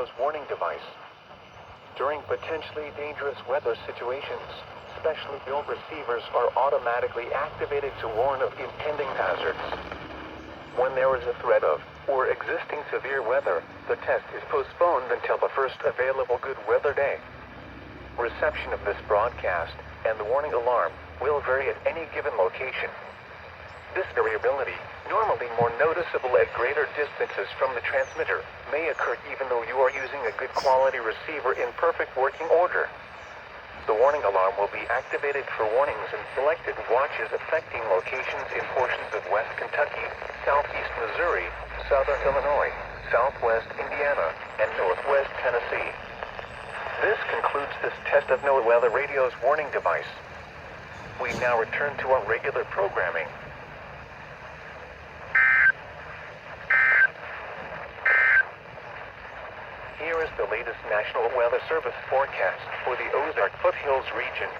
radio's warning device. During potentially dangerous weather situations, specially built receivers are automatically activated to warn of impending hazards. When there is a threat of, or existing severe weather, the test is postponed until the first available good weather day. Reception of this broadcast and the warning alarm will vary at any given location. This variability, normally more noticeable at greater distances from the transmitter, may occur even though you are using a good quality receiver in perfect working order. The warning alarm will be activated for warnings in selected watches affecting locations in portions of West Kentucky, Southeast Missouri, Southern Illinois, Southwest Indiana, and Northwest Tennessee. This concludes this test of NOAA Weather Radio's warning device. We now return to our regular programming. Here is the latest National Weather Service forecast for the Ozark Foothills region.